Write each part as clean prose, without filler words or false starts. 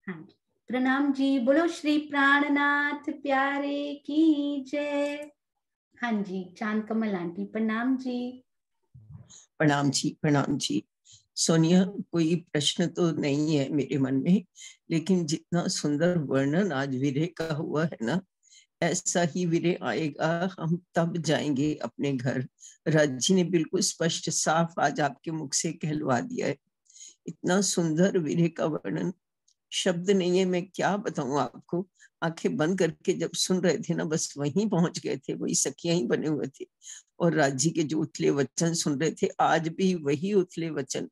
हाँ जी, प्रणाम जी। बोलो श्री प्राणनाथ प्यारे की जय। हाँ जी, चांद कमल आंटी प्रणाम जी। प्रणाम जी, प्रणाम जी। सोनिया, कोई प्रश्न तो नहीं है मेरे मन में, लेकिन जितना सुंदर वर्णन आज वीरे का हुआ है ना, ऐसा ही वीरे आएगा हम तब जाएंगे अपने घर। राज जी ने बिल्कुल स्पष्ट साफ आज आपके मुख से कहलवा दिया है। इतना सुंदर वीरे का वर्णन, शब्द नहीं है, मैं क्या बताऊं आपको। आंखें बंद करके जब सुन रहे थे ना, बस वहीं पहुंच गए थे, वही सखियां ही बने हुए थे। और राजी के जो उथले वचन सुन रहे थे, आज भी वही उथले वचन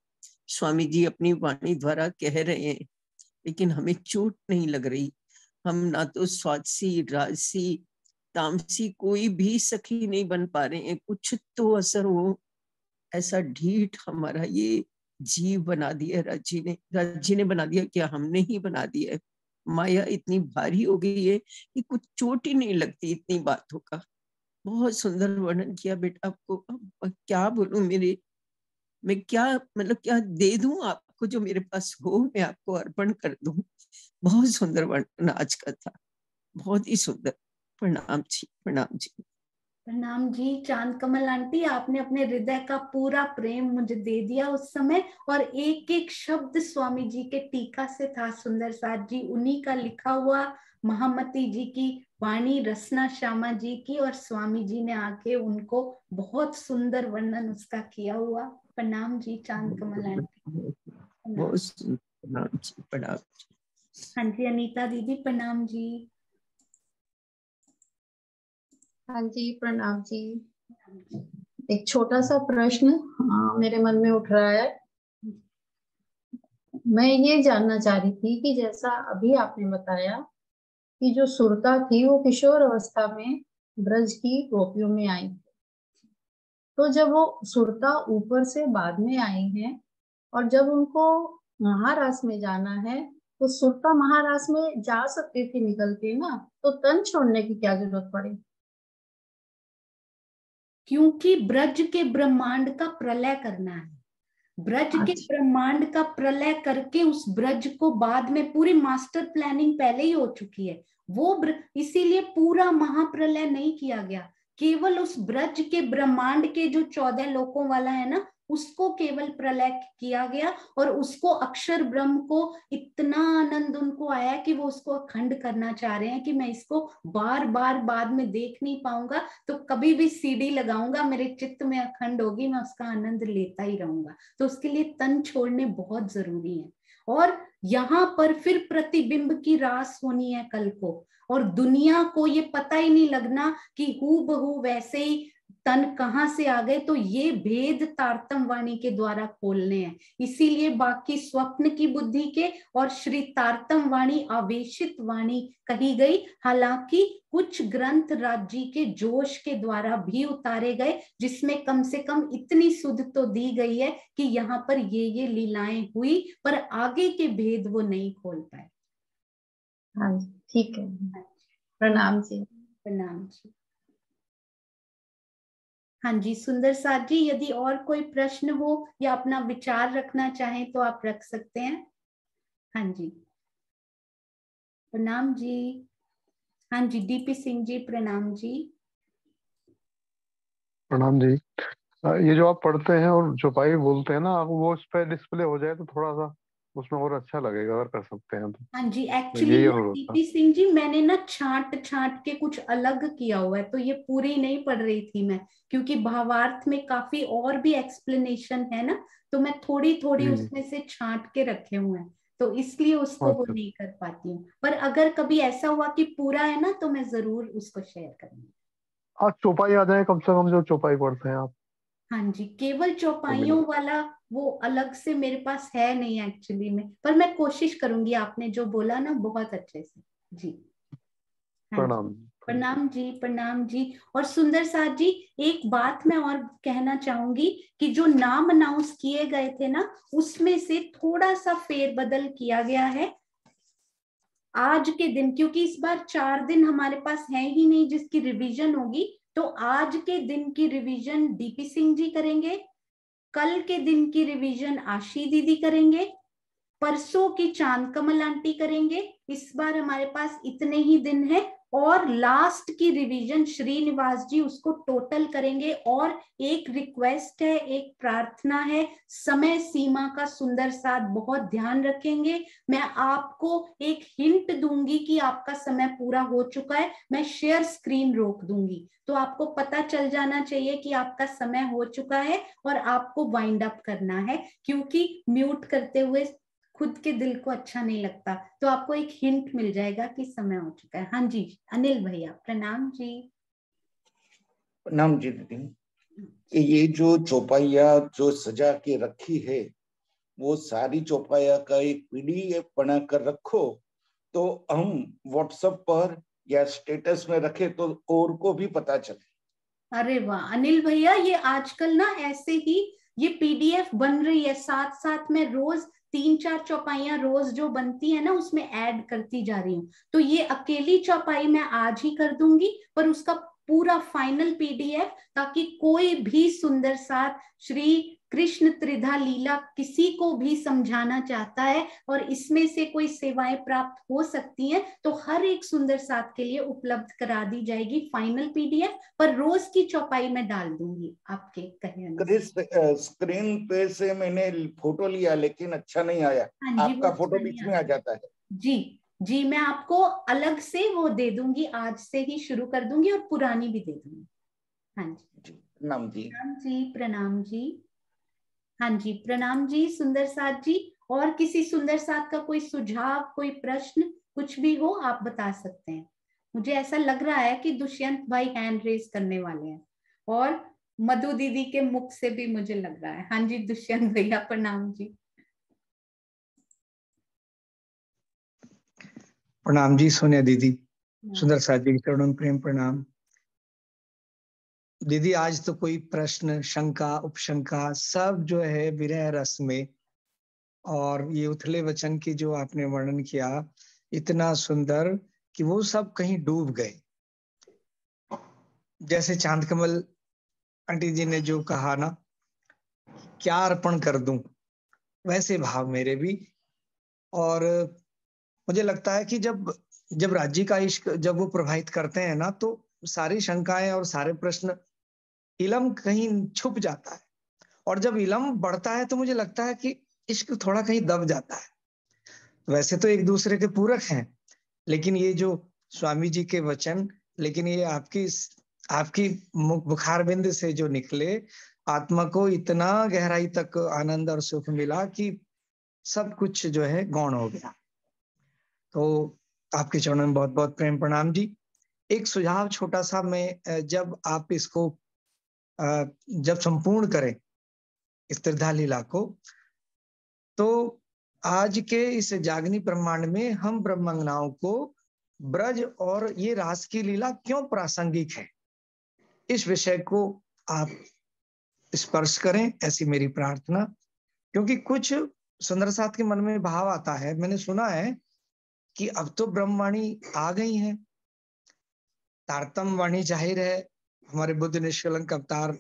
स्वामी जी अपनी वाणी द्वारा कह रहे हैं, लेकिन हमें चोट नहीं लग रही। हम ना तो स्वादसी, राजसी, तामसी कोई भी सखी नहीं बन पा रहे हैं। कुछ तो असर हो, ऐसा ढीठ हमारा ये जीव बना दिया राजी ने बना दिया, क्या हमने ही बना दिया है। माया इतनी भारी हो गई है कि कुछ चोट ही नहीं लगती इतनी बातों का। बहुत सुंदर वर्णन किया बेटा। आपको अब क्या बोलूं, मेरे मैं क्या मतलब क्या दे दूं आपको, जो मेरे पास हो मैं आपको अर्पण कर दूं। बहुत सुंदर वर्णन आज का था, बहुत ही सुंदर। प्रणाम जी, प्रणाम जी। प्रणाम जी चांद कमल आंटी, आपने अपने हृदय का पूरा प्रेम मुझे दे दिया उस समय। और एक एक शब्द स्वामी जी के टीका से था। सुंदर साथ जी उन्हीं का लिखा हुआ, महामती जी की वाणी, रसना श्यामा जी की, और स्वामी जी ने आके उनको बहुत सुंदर वर्णन उसका किया हुआ। प्रणाम जी चांद कमल आंटी, प्रणाम। बहुत सुंदर। प्रणाम जी, प्रणाम। हाँ जी अनीता दीदी प्रणाम जी। हाँ जी, प्रणाम जी। एक छोटा सा प्रश्न मेरे मन में उठ रहा है। मैं ये जानना चाह रही थी कि जैसा अभी आपने बताया कि जो सुरता थी वो किशोर अवस्था में ब्रज की गोपियों में आई, तो जब वो सुरता ऊपर से बाद में आई है और जब उनको महारास में जाना है, तो सुरता महारास में जा सकती थी निकल के ना, तो तन छोड़ने की क्या जरूरत पड़ी? क्योंकि ब्रज के ब्रह्मांड का प्रलय करना है। ब्रज के अच्छा, ब्रह्मांड का प्रलय करके उस ब्रज को बाद में, पूरी मास्टर प्लानिंग पहले ही हो चुकी है। वो इसीलिए पूरा महाप्रलय नहीं किया गया, केवल उस ब्रज के ब्रह्मांड के जो 14 लोकों वाला है ना, उसको केवल प्रलय किया गया। और उसको अक्षर ब्रह्म को इतना आनंद उनको आया कि वो उसको अखंड करना चाह रहे हैं कि मैं इसको बार बार बाद में देख नहीं पाऊंगा, तो कभी भी सीडी लगाऊंगा, मेरे चित्त में अखंड होगी, मैं उसका आनंद लेता ही रहूंगा। तो उसके लिए तन छोड़ने बहुत जरूरी है। और यहाँ पर फिर प्रतिबिंब की रास होनी है कल को, और दुनिया को ये पता ही नहीं लगना कि हूबहू वैसे ही तन कहाँ से आ गए। तो ये भेद तारतम वाणी के द्वारा खोलने हैं। इसीलिए बाकी स्वप्न की बुद्धि के और श्री तारतम वाणी आवेशित वाणी कही गई। हालांकि कुछ ग्रंथ राज्य के जोश के द्वारा भी उतारे गए, जिसमें कम से कम इतनी सुध तो दी गई है कि यहाँ पर ये लीलाएं हुई, पर आगे के भेद वो नहीं खोल पाए। हाँ जी, ठीक है। प्रणाम जी। प्रणाम जी। हाँ जी सुंदर साथ जी, यदि और कोई प्रश्न हो या अपना विचार रखना चाहें तो आप रख सकते हैं। हाँ जी प्रणाम जी। हाँ जी डीपी सिंह जी प्रणाम जी। प्रणाम जी। ये जो आप पढ़ते हैं और चौपाई बोलते हैं ना, वो उस पर डिस्प्ले हो जाए तो थोड़ा सा उसमें और अच्छा लगेगा, अगर कर सकते हैं तो। हाँ जी मैं एक्चुअली यही ना अनुरोध था। डीपी सिंह जी, मैंने ना छांट छांट के कुछ अलग किया हुआ है, तो ये पूरी नहीं पढ़ रही थी मैं, क्योंकि भावार्थ में काफी और भी एक्सप्लेनेशन है ना, तो मैं थोड़ी थोड़ी जी जी। उसमें से छांट के रखे हुए हैं, तो इसलिए उसको वो अच्छा। नहीं कर पाती हूँ। पर अगर कभी ऐसा हुआ कि पूरा है ना, तो मैं जरूर उसको शेयर करूंगी। आज चौपाई आ जाए कम से कम, जो चौपाई पढ़ते हैं आप हाँ जी, केवल तो मिल। चौपाइयों वाला वो अलग से मेरे पास है नहीं एक्चुअली में, पर मैं कोशिश करूंगी। आपने जो बोला ना बहुत अच्छे से जी। हाँ जी प्रणाम। प्रणाम जी, प्रणाम जी। और सुंदर साथ जी, एक बात मैं और कहना चाहूंगी कि जो नाम अनाउंस किए गए थे ना, उसमें से थोड़ा सा फेरबदल किया गया है आज के दिन, क्योंकि इस बार 4 दिन हमारे पास है ही नहीं जिसकी रिवीजन होगी। तो आज के दिन की रिवीजन डीपी सिंह जी करेंगे, कल के दिन की रिवीजन आशी दीदी करेंगे, परसों की चांद कमल आंटी करेंगे। इस बार हमारे पास इतने ही दिन है, और लास्ट की रिवीजन श्रीनिवास जी उसको टोटल करेंगे। और एक रिक्वेस्ट है, एक प्रार्थना है, समय सीमा का सुंदर साथ बहुत ध्यान रखेंगे। मैं आपको एक हिंट दूंगी कि आपका समय पूरा हो चुका है, मैं शेयर स्क्रीन रोक दूंगी, तो आपको पता चल जाना चाहिए कि आपका समय हो चुका है और आपको वाइंड अप करना है, क्योंकि म्यूट करते हुए खुद के दिल को अच्छा नहीं लगता। तो आपको एक हिंट मिल जाएगा कि समय हो चुका है। हाँ जी, अनिल भैया प्रणाम जी। प्रणाम जी दीदी। ये जो चौपाइया जो सजा के रखी है, वो सारी चौपाइया का एक PDF बनाकर रखो, तो हम व्हाट्सएप पर या स्टेटस में रखे तो और को भी पता चले। अरे वाह अनिल भैया, ये आजकल ना ऐसे ही ये PDF बन रही है, साथ साथ में रोज 3-4 चौपाइयां रोज जो बनती है ना उसमें ऐड करती जा रही हूँ। तो ये अकेली चौपाई मैं आज ही कर दूंगी, पर उसका पूरा फाइनल PDF, ताकि कोई भी सुंदर साथ श्री कृष्ण त्रिधा लीला किसी को भी समझाना चाहता है और इसमें से कोई सेवाएं प्राप्त हो सकती हैं, तो हर एक सुंदर साथ के लिए उपलब्ध करा दी जाएगी फाइनल PDF। पर रोज की चौपाई में डाल दूंगी आपके कहे अनुसार। स्क्रीन पे से मैंने फोटो लिया लेकिन अच्छा नहीं आया। हाँ जी, आपका वो फोटो अच्छा बीच नहीं में आ जाता है। जी जी, मैं आपको अलग से वो दे दूंगी, आज से ही शुरू कर दूंगी और पुरानी भी दे दूंगी। हाँ जी प्रणाम जी। प्रणाम जी। प्रणाम जी। हाँ जी प्रणाम जी सुंदर साथ जी। और किसी सुंदर साथ का कोई सुझाव, कोई प्रश्न, कुछ भी हो आप बता सकते हैं। मुझे ऐसा लग रहा है कि दुष्यंत भाई हैंड रेज करने वाले हैं, और मधु दीदी के मुख से भी मुझे लग रहा है। हाँ जी दुष्यंत भैया प्रणाम जी। प्रणाम जी सोनिया दीदी, सुंदर साथ जी के चरणों में प्रेम प्रणाम। दीदी आज तो कोई प्रश्न, शंका, उपशंका सब जो है विरह रस में, और ये उथले वचन की जो आपने वर्णन किया इतना सुंदर कि वो सब कहीं डूब गए। जैसे चांद कमल आंटी जी ने जो कहा ना, क्या अर्पण कर दूं, वैसे भाव मेरे भी। और मुझे लगता है कि जब राज्य का इश्क जब वो प्रभावित करते हैं ना, तो सारी शंकाएं और सारे प्रश्न, इलम कहीं छुप जाता है। और जब इलम बढ़ता है तो मुझे लगता है कि इश्क थोड़ा कहीं दब जाता है। वैसे तो एक दूसरे के पूरक हैं, लेकिन ये जो स्वामी जी के वचन, लेकिन ये आपकी मुख बुखार बिंद से जो निकले, आत्मा को इतना गहराई तक आनंद और सुख मिला कि सब कुछ जो है गौण हो गया। तो आपके चरणों में बहुत बहुत प्रेम प्रणाम जी। एक सुझाव छोटा सा, मैं जब आप इसको जब संपूर्ण करें इस त्रिधा लीला को, तो आज के इस जागनी ब्रह्मांड में हम ब्रह्मंगनाओं को ब्रज और ये रास की लीला क्यों प्रासंगिक है, इस विषय को आप स्पर्श करें, ऐसी मेरी प्रार्थना। क्योंकि कुछ सुंदर साथ के मन में भाव आता है, मैंने सुना है कि अब तो ब्रह्मवाणी आ गई है, तारतम वाणी जाहिर है, हमारे बुद्ध निष्कलंक अवतार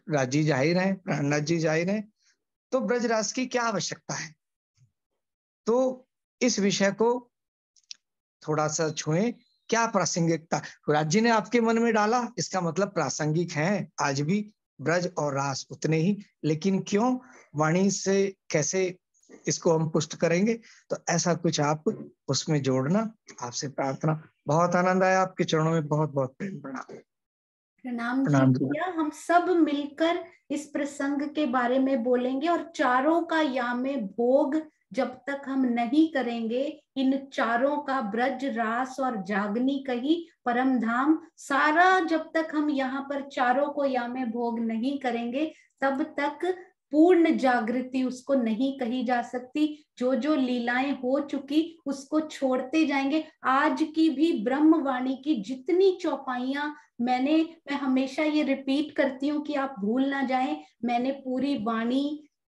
राजी जाहिर है, प्राणनाथ जी जाहिर है, तो ब्रजराज की क्या आवश्यकता है। तो इस विषय को थोड़ा सा छुएं, क्या प्रासंगिकता राज्य ने आपके मन में डाला, इसका मतलब प्रासंगिक है आज भी ब्रज और रास उतने ही, लेकिन क्यों वाणी से कैसे इसको हम पुष्ट करेंगे, तो ऐसा कुछ आप उसमें जोड़ना, आपसे प्रार्थना। बहुत आनंद आया, आपके चरणों में बहुत बहुत प्रेम प्रणाम। प्रणाम जी भैया, हम सब मिलकर इस प्रसंग के बारे में बोलेंगे, और चारों का यामे भोग जब तक हम नहीं करेंगे, इन चारों का ब्रज रास और जागनी कही परम धाम सारा, जब तक हम यहाँ पर चारों को यामे भोग नहीं करेंगे, तब तक पूर्ण जागृति उसको नहीं कही जा सकती। जो जो लीलाएं हो चुकी उसको छोड़ते जाएंगे। आज की भी ब्रह्मवाणी की जितनी चौपाइयां मैं हमेशा ये रिपीट करती हूँ कि आप भूल ना जाएं, मैंने पूरी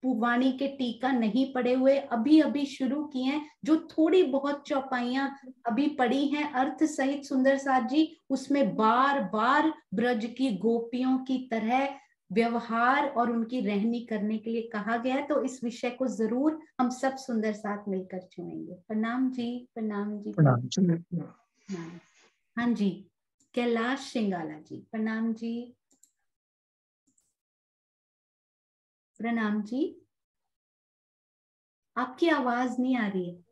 वाणी के टीका नहीं पढ़े हुए, अभी अभी शुरू किए हैं। जो थोड़ी बहुत चौपाइयां अभी पढ़ी हैं अर्थ सहित सुंदर साथ जी, उसमें बार बार ब्रज की गोपियों की तरह व्यवहार और उनकी रहनी करने के लिए कहा गया, तो इस विषय को जरूर हम सब सुंदर साथ मिलकर छुएंगे। प्रणाम जी, प्रणाम जी, प्रणाम। हाँ जी, कैलाश सिंगाला जी, प्रणाम जी, प्रणाम जी। आपकी आवाज नहीं आ रही है।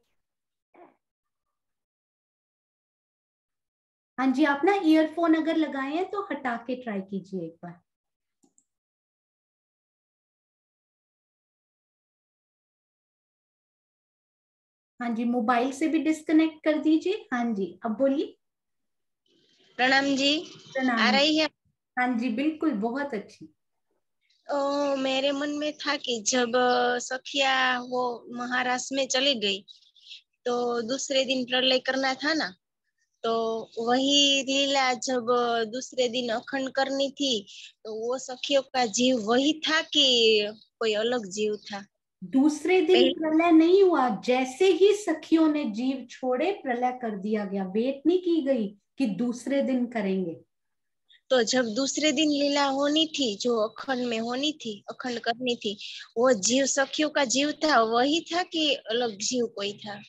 हाँ जी, आप ना ईयरफोन अगर लगाए हैं तो हटा के ट्राई कीजिए एक बार। हाँ जी, मोबाइल से भी डिस्कनेक्ट कर दीजिए। हाँ जी, अब बोलिए। प्रणाम जी। प्रणाम। आ रही है? हाँ जी, बिल्कुल, बहुत अच्छी। मेरे मन में था कि जब सखिया वो महाराष्ट्र में चली गई तो दूसरे दिन प्रलय करना था ना, तो वही लीला जब दूसरे दिन अखंड करनी थी, तो वो सखियों का जीव वही था कि कोई अलग जीव था? दूसरे दिन प्रलय नहीं हुआ, जैसे ही सखियों ने जीव छोड़े प्रलय कर दिया गया। वेट नहीं की गई कि दूसरे दिन करेंगे। तो जब दूसरे दिन लीला होनी थी, जो अखंड में होनी थी, अखंड करनी थी, वो जीव सखियों का जीव था वही था कि अलग जीव कोई था?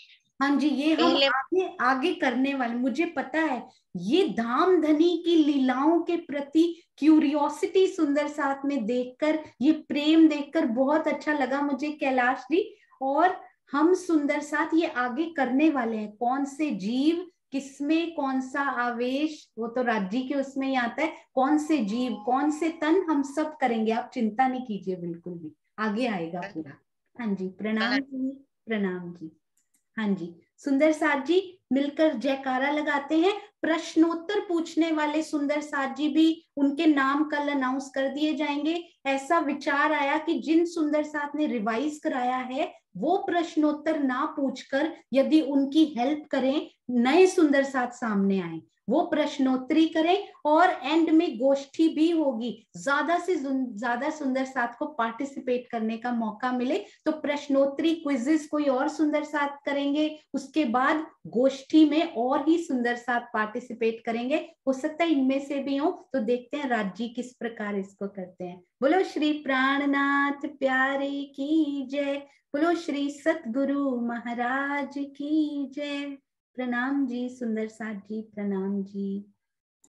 हाँ जी, ये हम आगे आगे करने वाले, मुझे पता है। ये धाम धनी की लीलाओं के प्रति क्यूरियोसिटी सुंदर साथ में देखकर, ये प्रेम देखकर बहुत अच्छा लगा मुझे कैलाश जी। और हम सुंदर साथ ये आगे करने वाले हैं, कौन से जीव किसमें कौन सा आवेश, वो तो राज्य के उसमें ही आता है, कौन से जीव कौन से तन, हम सब करेंगे, आप चिंता नहीं कीजिए बिल्कुल भी, आगे आएगा पूरा। हाँ जी, प्रणाम जी, प्रणाम जी। हाँ जी, सुंदर साथ जी मिलकर जयकारा लगाते हैं। प्रश्नोत्तर पूछने वाले सुंदर साथ जी भी, उनके नाम कल अनाउंस कर दिए जाएंगे। ऐसा विचार आया कि जिन सुंदर साथ ने रिवाइज कराया है वो प्रश्नोत्तर ना पूछकर यदि उनकी हेल्प करें, नए सुंदर साथ सामने आए, वो प्रश्नोत्तरी करें और एंड में गोष्ठी भी होगी। ज्यादा से ज्यादा सुंदर साथ को पार्टिसिपेट करने का मौका मिले तो प्रश्नोत्तरी क्विजेस कोई और सुंदर साथ करेंगे, उसके बाद गोष्ठी में और ही सुंदर साथ पार्टिसिपेट करेंगे। हो सकता है इनमें से भी हो, तो देखते हैं राज्य किस प्रकार इसको करते हैं। बोलो श्री प्राणनाथ प्यारे की जय, बोलो श्री सतगुरु महाराज की जय। प्रणाम जी सुंदर साथ जी, प्रणाम जी।